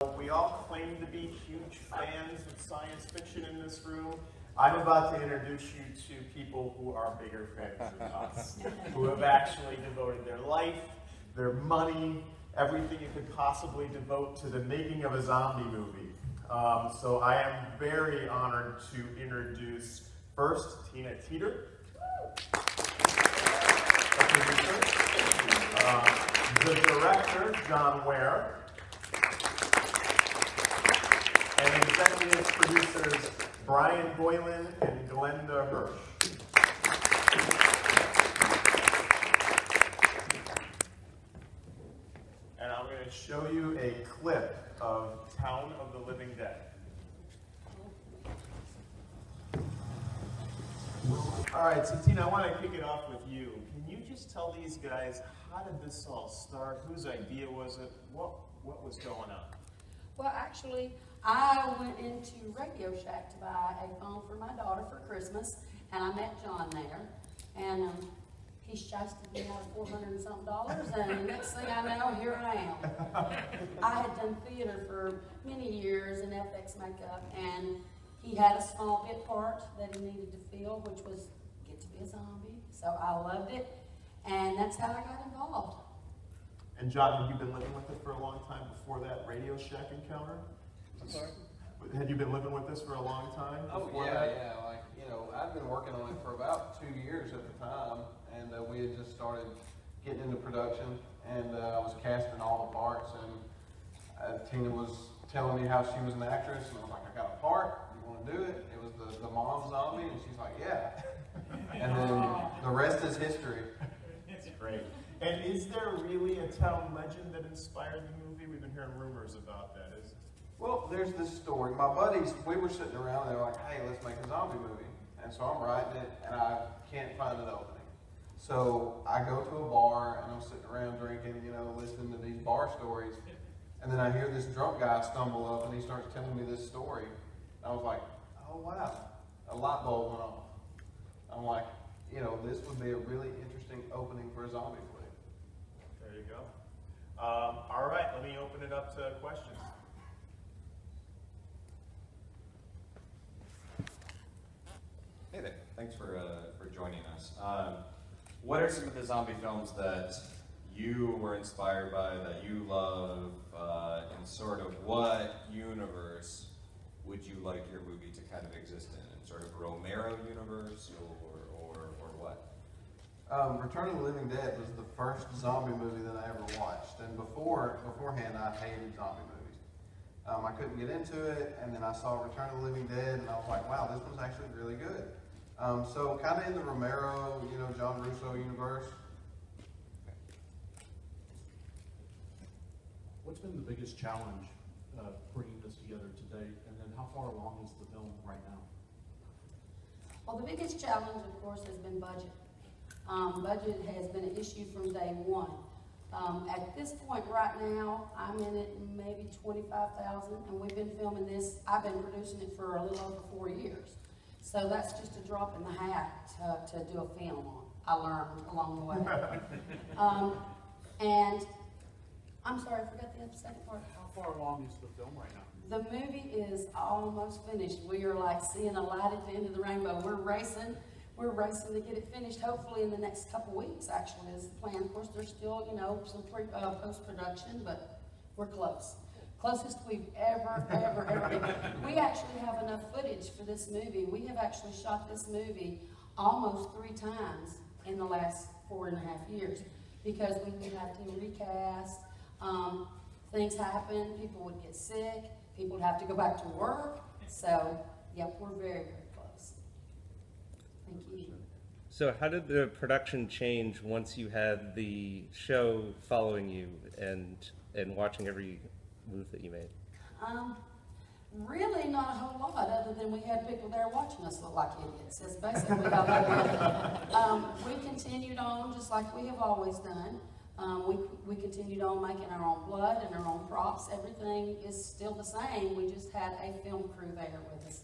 We all claim to be huge fans of science fiction in this room. I'm about to introduce you to people who are bigger fans than us, who have actually devoted their life, their money, everything you could possibly devote to the making of a zombie movie. So I am very honored to introduce first Tina Teeter, the producer, the director, John Ware, and executive producers Bryan Boylen and Glenda Hersh. And I'm going to show you a clip of Town of the Living Dead. All right, so Tina, I want to kick it off with you. Can you just tell these guys, how did this all start? Whose idea was it? What was going on? Well, actually, I went into Radio Shack to buy a phone for my daughter for Christmas, and I met John there, and he shysted me out of $400 and something, and the next thing I know, here I am. I had done theater for many years in FX makeup, and he had a small bit part that he needed to fill, which was get to be a zombie, so I loved it, and that's how I got involved. And John, had you been living with it for a long time before that Radio Shack encounter? I'm sorry? Had you been living with this for a long time? Oh, yeah. Like, you know, I'd been working on it for about 2 years at the time, and we had just started getting into production, and I was casting all the parts, and Tina was telling me how she was an actress, and I was like, I got a part, you want to do it? It was the mom zombie, and she's like, yeah. And then the rest is history. That's great. And is there really a town legend that inspired the movie? We've been hearing rumors about that. Well, there's this story. My buddies, we were sitting around and they were like, hey, let's make a zombie movie. And so I'm writing it and I can't find an opening. So I go to a bar and I'm sitting around drinking, you know, listening to these bar stories. And then I hear this drunk guy stumble up and he starts telling me this story. And I was like, oh wow, a light bulb went off. I'm like, you know, this would be a really interesting opening for a zombie flick. There you go. All right, let me open it up to questions. Hey there, thanks for joining us. What are some of the zombie films that you were inspired by, that you love, and sort of what universe would you like your movie to kind of exist in? Sort of Romero universe or what? Return of the Living Dead was the first zombie movie that I ever watched, and beforehand I hated zombie movies. I couldn't get into it, and then I saw Return of the Living Dead, and I was like, wow, this one's actually really good. So kind of in the Romero, you know, John Russo universe. What's been the biggest challenge bringing this together to date, and then how far along is the film right now? Well, the biggest challenge, of course, has been budget. Budget has been an issue from day one. At this point right now, I'm in it maybe $25,000, and we've been filming this. I've been producing it for a little over 4 years. So that's just a drop in the hat to do a film on. I learned along the way. And I'm sorry, I forgot the second part. How far along is the film right now? The movie is almost finished. We are like seeing a light at the end of the rainbow. We're racing to get it finished, hopefully in the next couple weeks, actually, is the plan. Of course, there's still, you know, some post-production, but we're close. Closest we've ever been. We actually have enough footage for this movie. We have actually shot this movie almost 3 times in the last 4.5 years because we would have to recast. Things happen, people would get sick, people would have to go back to work. So, yep, we're very close. Thank you. So how did the production change once you had the show following you and watching every move that you made? Really not a whole lot, other than we had people there watching us look like idiots. That's basically how that went. We continued on just like we have always done. We continued on making our own blood and our own props. Everything is still the same. We just had a film crew there with us.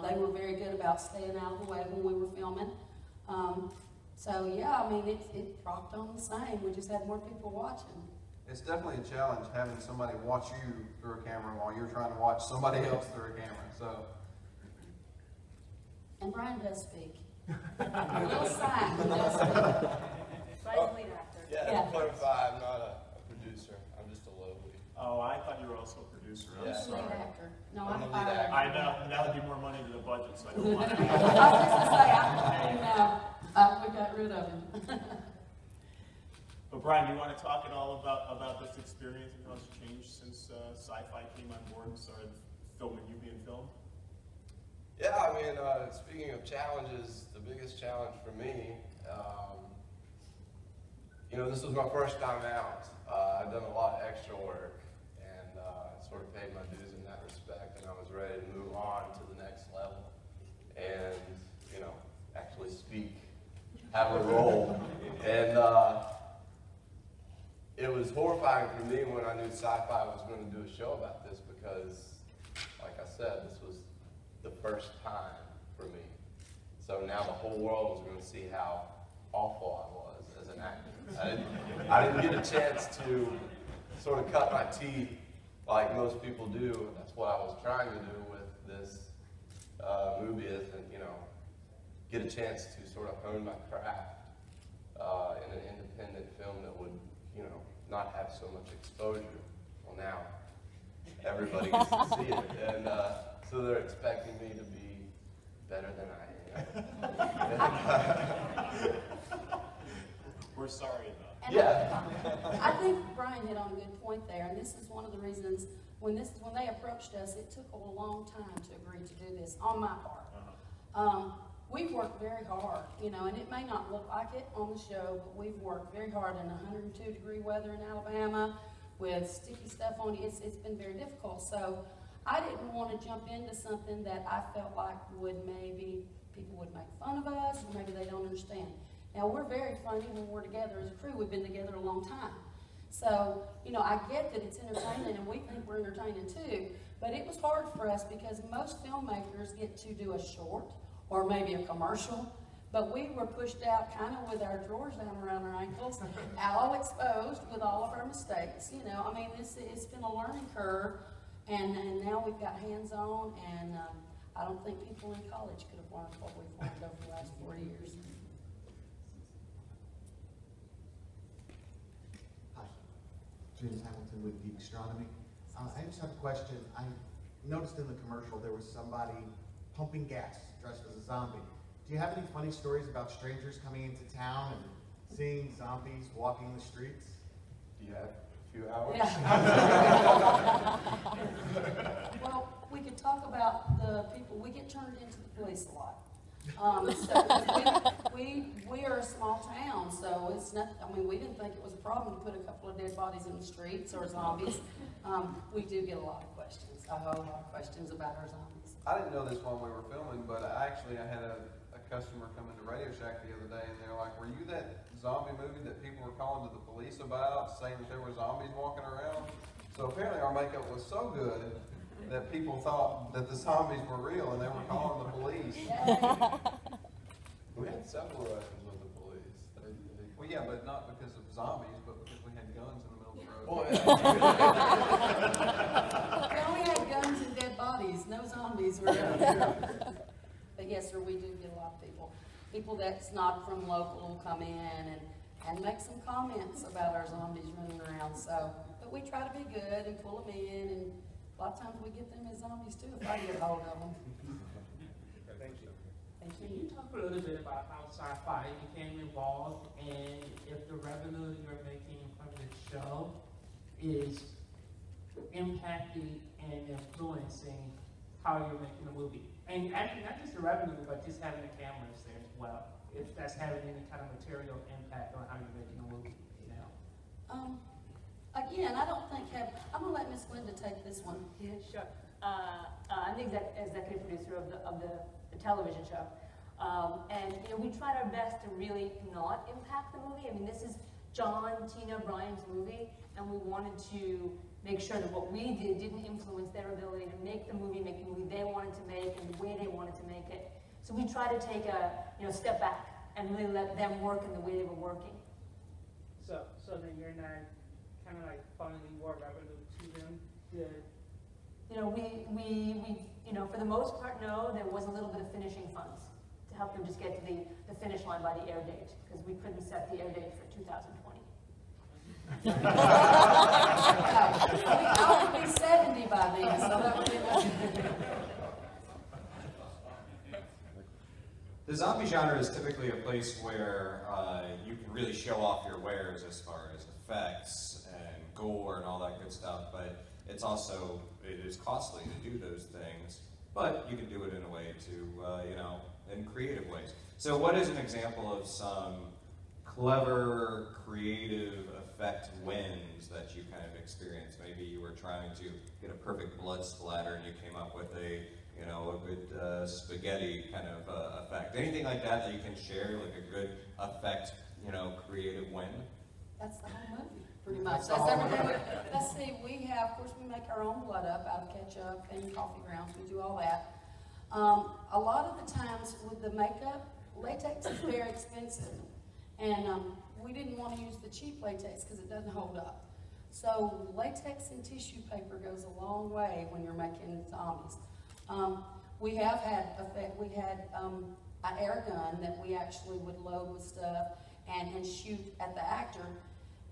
They were very good about staying out of the way when we were filming. So yeah, I mean, it rocked on the same. We just had more people watching. It's definitely a challenge having somebody watch you through a camera while you're trying to watch somebody else through a camera. So, And Bryan does speak. A little sign, he does speak. Brian's the lead actor. Yeah, Yeah. to clarify, I'm not a producer. I'm just a lowly. Oh, I thought you were also a producer. I'm Yeah. sorry. Lead actor. No, I'm I'm the lead fine. actor. I know, that would be more money to the budget, so I don't want I it. was just gonna say, no, we got rid of him. But Bryan, do you want to talk at all about this experience and how it's changed since Syfy came on board and started filming you being filmed? Yeah, I mean, speaking of challenges, the biggest challenge for me, you know, this was my first time out. I'd done a lot of extra work and sort of paid my dues in that respect, and I was ready to move on to the next level and, you know, actually speak, have a role. And it was horrifying for me when I knew Syfy was going to do a show about this because, like I said, this was the first time for me. So now the whole world was going to see how awful I was as an actor. I didn't get a chance to sort of cut my teeth like most people do. That's what I was trying to do with this movie, is, you know, get a chance to sort of hone my craft in an independent film that would, you know, not have so much exposure. Well, now everybody gets to see it, and so they're expecting me to be better than I am. We're sorry about it. And Yeah. I think Bryan hit on a good point there, and this is one of the reasons when they approached us, it took a long time to agree to do this on my part. We've worked very hard, you know, and it may not look like it on the show, but we've worked very hard in 102-degree weather in Alabama with sticky stuff on you. It's been very difficult. So I didn't want to jump into something that I felt like maybe people would make fun of us, or maybe they don't understand. Now, we're very funny when we're together as a crew. We've been together a long time. So, you know, I get that it's entertaining, and we think we're entertaining too, but it was hard for us because most filmmakers get to do a short or maybe a commercial, but we were pushed out kind of with our drawers down around our ankles, all exposed with all of our mistakes. You know, I mean, it's been a learning curve, and now we've got hands-on, and I don't think people in college could have learned what we've learned over the last 4 years. Hi, James Hamilton with Geek Astronomy. I just have a question. I noticed in the commercial there was somebody pumping gas dressed as a zombie. Do you have any funny stories about strangers coming into town and seeing zombies walking the streets? Do you have a few hours? Yeah. Well, we could talk about the people. We get turned into the police a lot. So we are a small town, so it's not. I mean, we didn't think it was a problem to put a couple of dead bodies in the streets or zombies. We do get a lot of questions. A whole lot of questions about our zombies. I didn't know this while we were filming, but I had a customer come into Radio Shack the other day, and they're like, "Were you that zombie movie that people were calling to the police about, saying that there were zombies walking around?" So apparently our makeup was so good that people thought that the zombies were real, and they were calling the police. We had several run-ins with the police. Well, yeah, but not because of zombies, but because we had guns in the middle of the road. Well, We only had guns and dead bodies, no zombies. But yes, sir, we do get a lot of people. People that's not from local will come in and make some comments about our zombies running around. So, but we try to be good and pull them in, and a lot of times we get them as zombies too if I get a hold of them. Thank you. Thank Can you. you talk a little bit about how Syfy became involved, and if the revenue you're making from the show is impacting and influencing how you're making the movie? And actually, not just the revenue, but just having the cameras there as well. If that's having any kind of material impact on how you're making the movie now. Again, I don't think I'm gonna let Miss Glenda take this one. Yeah, sure. I'm the executive producer of the television show. And you know, we tried our best to really not impact the movie. I mean, this is John, Tina, Bryan's movie, and we wanted to make sure that what we did didn't influence their ability to make the movie they wanted to make, and the way they wanted to make it. So we try to take a step back and really let them work in the way they were working. So then you're not kind of like funneling more revenue to them? You know, you know, for the most part, no, there was a little bit of finishing funds to help them just get to the finish line by the air date, because we couldn't set the air date for 2020. I would be 70 by then, so that would be much. The zombie genre is typically a place where you can really show off your wares as far as effects and gore and all that good stuff, but it is costly to do those things, but you can do it in a way to, you know, in creative ways. So what is an example of some clever, creative effect wins that you kind of experienced? Maybe you were trying to get a perfect blood splatter and you came up with a good spaghetti kind of effect. Anything like that that you can share, like a good effect, you know, creative win? That's the whole movie, pretty much. That's everything. Let's see, we have, of course, we make our own blood up out of ketchup and coffee grounds. We do all that. A lot of the times with the makeup, latex is very expensive. And we didn't want to use the cheap latex because it doesn't hold up. So latex and tissue paper goes a long way when you're making zombies. We have had an air gun that we actually would load with stuff and shoot at the actor.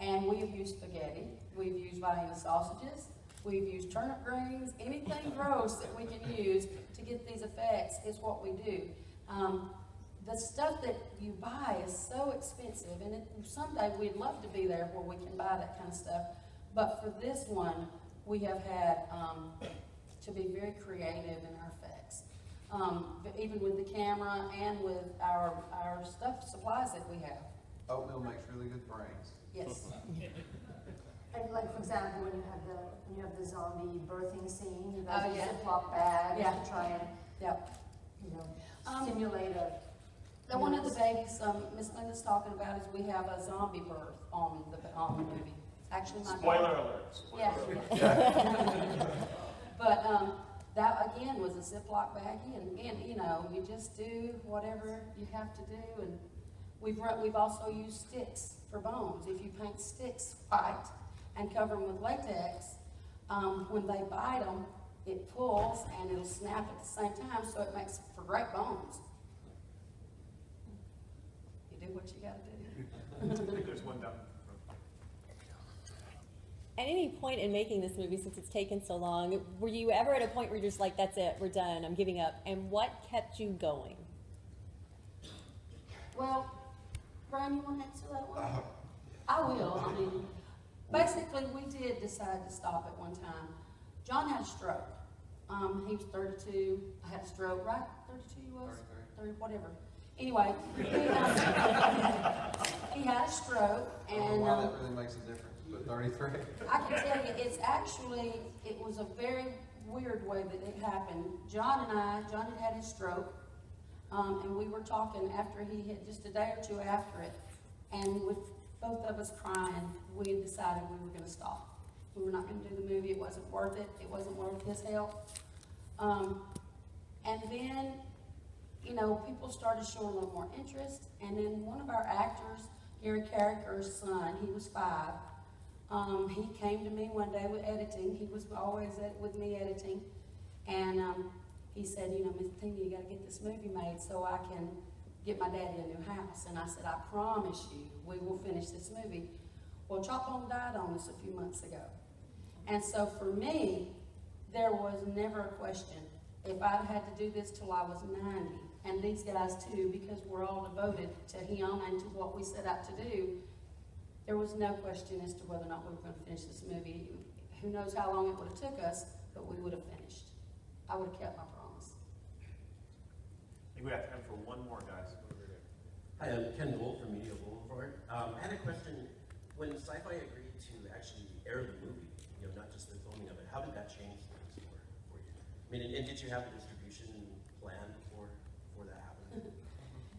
And we have used spaghetti, we've used Vienna sausages, we've used turnip greens, anything gross that we can use to get these effects is what we do. The stuff that you buy is so expensive, and someday we'd love to be there where we can buy that kind of stuff. But for this one, we have had to be very creative in our effects. But even with the camera and with our supplies that we have. Oatmeal makes really good brains. Yes. And like, for example, when you have the zombie birthing scene, you guys Oh, use yeah. Ziploc bags Yeah. to try and, Yep. you know, simulate a. One of the babies Miss Glenda's talking about is we have a zombie birth on the movie. Actually, my Spoiler daughter. alert. Spoiler Yeah. alert. But that again was a Ziploc baggie, and again, you know, you just do whatever you have to do. And we've also used sticks for bones. If you paint sticks white and cover them with latex, when they bite them, it pulls and it'll snap at the same time, so it makes for great bones. You do what you got to do. I think there's one down. At any point in making this movie, since it's taken so long, were you ever at a point where you're just like, that's it, we're done, I'm giving up? And what kept you going? Well, Bryan, you want to answer that one? I will. I mean, basically, we did decide to stop at one time. John had a stroke. He was 32. I had a stroke, right? 32 you was? 30, whatever. Anyway, he had a stroke, I don't and know why that really makes a difference, but 33. I can tell you, it was a very weird way that it happened. John had had his stroke, and we were talking after he had, just a day or two after it, and with both of us crying, we had decided we were going to stop. We were not going to do the movie. It wasn't worth it. It wasn't worth his health. And then, you know, people started showing a little more interest, and then one of our actors, Gary Carricker's son, he was 5. He came to me one day with editing. He was always with me editing, and he said, you know, Miss Tina, you got to get this movie made so I can get my daddy a new house. And I said, I promise you, we will finish this movie. Well, Chop-On died on us a few months ago. And so for me, there was never a question. If I'd had to do this till I was 90, and these guys too, because we're all devoted to him and to what we set out to do, there was no question as to whether or not we were going to finish this movie. Who knows how long it would have took us, but we would have finished. I would have kept my promise. I think we have time for one more, guys. Hi, I'm Ken Gould from Media Boulevard. I had a question. When Syfy agreed to actually air the movie, you know, not just the filming of it, how did that change things for you? I mean, and did you have a distribution plan before that happened?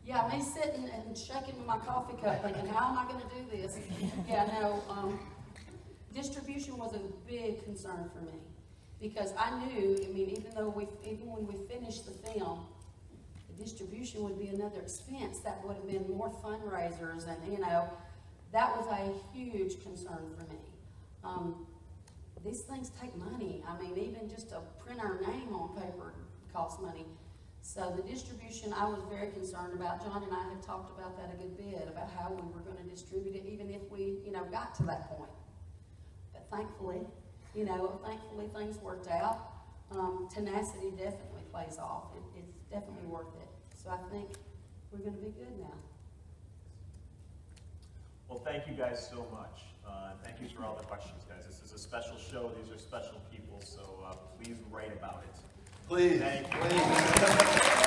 Yeah, me sitting and shaking my coffee cup thinking, how am I going to do this? Yeah, no, distribution was a big concern for me because I knew, I mean, even when we finished the film, the distribution would be another expense. That would have been more fundraisers and, you know, that was a huge concern for me. These things take money. I mean, even just to print our name on paper costs money. So the distribution, I was very concerned about. John and I have talked about that a good bit, about how we were going to distribute it, even if we, got to that point. But thankfully, things worked out. Tenacity definitely plays off. It's definitely worth it. So I think we're going to be good now. Well, thank you guys so much. Thank you for all the questions, guys. This is a special show. These are special people, so please write about it. Please. Thank you. Please.